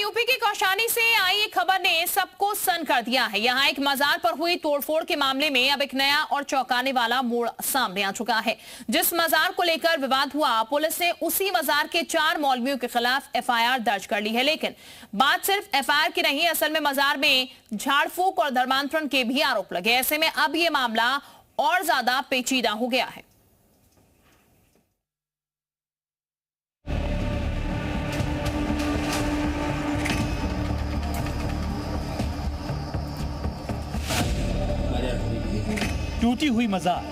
UP के कौशानी से आई एक खबर ने सबको सन्न कर दिया है। यहाँ एक मजार पर हुई तोड़फोड़ के मामले में अब एक नया और चौंकाने वाला मोड़ सामने आ चुका है। जिस मजार को लेकर विवाद हुआ, पुलिस ने उसी मजार के 4 मौलवियों के खिलाफ एफआईआर दर्ज कर ली है। लेकिन बात सिर्फ एफआईआर की नहीं, असल में मजार में झाड़ फूक और धर्मांतरण के भी आरोप लगे। ऐसे में अब ये मामला और ज्यादा पेचीदा हो गया है। टूटी हुई मजार,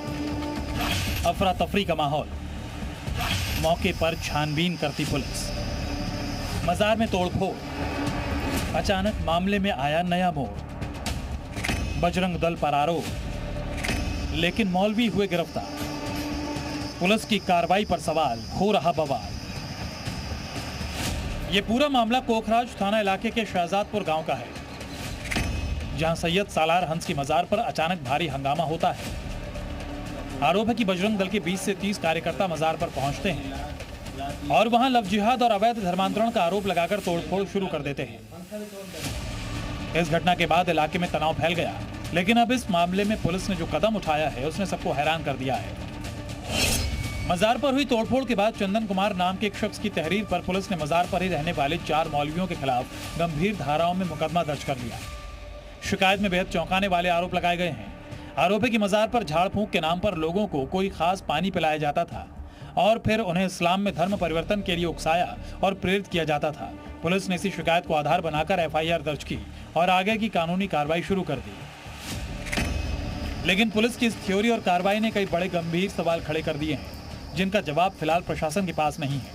अफरा तफरी का माहौल, मौके पर छानबीन करती पुलिस। मजार में तोड़फोड़, अचानक मामले में आया नया मोड़। बजरंग दल पर आरोप, लेकिन मौलवी हुए गिरफ्तार। पुलिस की कार्रवाई पर सवाल, हो रहा बवाल। यह पूरा मामला कोखराज थाना इलाके के शहजादपुर गांव का है, जहां सैयद सालार हंस की मजार पर अचानक भारी हंगामा होता है। आरोप है कि बजरंग दल के 20 से 30 कार्यकर्ता मजार पर पहुंचते हैं और वहां लव जिहाद और अवैध धर्मांतरण का आरोप लगाकर तोड़फोड़ शुरू कर देते हैं। इस घटना के बाद इलाके में तनाव फैल गया, लेकिन अब इस मामले में पुलिस ने जो कदम उठाया है उसने सबको हैरान कर दिया है। मजार पर हुई तोड़फोड़ के बाद चंदन कुमार नाम के एक शख्स की तहरीर पर पुलिस ने मजार पर ही रहने वाले 4 मौलवियों के खिलाफ गंभीर धाराओं में मुकदमा दर्ज कर लिया। शिकायत में बेहद चौंकाने वाले आरोप लगाए गए हैं। आरोप है कि मजार पर झाड़ फूंक के नाम पर लोगों को कोई खास पानी पिलाया जाता था और फिर उन्हें इस्लाम में धर्म परिवर्तन के लिए उकसाया और प्रेरित किया जाता था। पुलिस ने इसी शिकायत को आधार बनाकर एफआईआर दर्ज की और आगे की कानूनी कार्रवाई शुरू कर दी। लेकिन पुलिस की इस थ्योरी और कार्रवाई ने कई बड़े गंभीर सवाल खड़े कर दिए हैं, जिनका जवाब फिलहाल प्रशासन के पास नहीं है।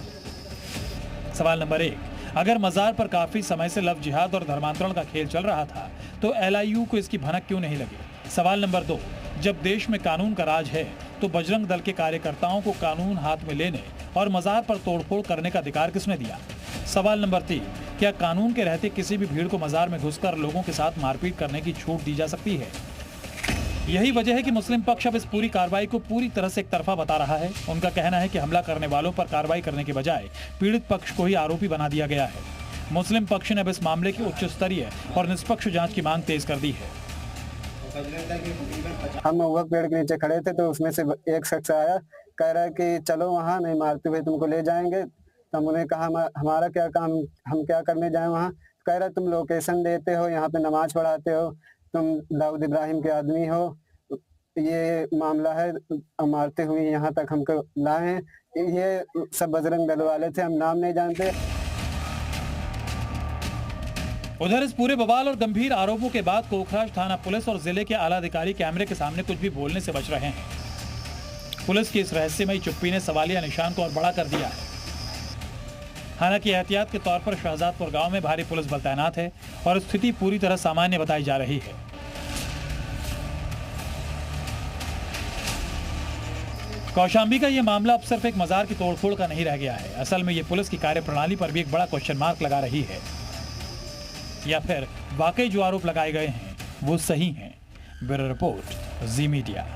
सवाल नंबर 1, अगर मजार पर काफी समय से लव जिहाद और धर्मांतरण का खेल चल रहा था तो एलआईयू को इसकी भनक क्यों नहीं लगी? सवाल नंबर 2, जब देश में कानून का राज है तो बजरंग दल के कार्यकर्ताओं को कानून हाथ में लेने और मजार पर तोड़फोड़ करने का अधिकार किसने दिया? सवाल नंबर 3, क्या कानून के रहते किसी भी भीड़ को मजार में घुसकर लोगों के साथ मारपीट करने की छूट दी जा सकती है? यही वजह है कि मुस्लिम पक्ष अब इस पूरी कार्रवाई को पूरी तरह से एक तरफा बता रहा है। उनका कहना है कि हमला करने वालों पर कार्रवाई करने के बजाय पीड़ित पक्ष को ही आरोपी बना दिया गया है। मुस्लिम पक्ष ने अब इस मामले की उच्च स्तरीय और निष्पक्ष जांच की मांग तेज कर दी है। हम महुआ पेड़ के नीचे खड़े थे तो उसमें से एक शख्स आया, कह रहा है कि चलो वहाँ, नहीं मारते हुए तुमको ले जाएंगे। तो हमने कहा हमारा क्या काम, हम क्या करने जाए वहाँ? कह रहा तुम लोकेशन देते हो, यहाँ पे नमाज पढ़ाते हो, तुम दाऊद इब्राहिम के आदमी हो, ये मामला है, मारते हुए यहाँ तक हमको लाए हैं। ये सब बजरंग दल वाले थे, हम नाम नहीं जानते। उधर इस पूरे बवाल और गंभीर आरोपों के बाद कोखराज थाना पुलिस और जिले के आला अधिकारी कैमरे के सामने कुछ भी बोलने से बच रहे हैं। पुलिस की इस रहस्यमयी चुप्पी ने सवालिया निशान को और बड़ा कर दिया है। हालांकि एहतियात के तौर पर शहजादपुर गांव में भारी पुलिस बल तैनात है और स्थिति पूरी तरह सामान्य बताई जा रही है। कौशाम्बी का यह मामला अब सिर्फ एक मजार की तोड़फोड़ का नहीं रह गया है। असल में ये पुलिस की कार्यप्रणाली पर भी एक बड़ा क्वेश्चन मार्क लगा रही है, या फिर वाकई जो आरोप लगाए गए हैं वो सही हैं। ब्यूरो रिपोर्ट, जी मीडिया।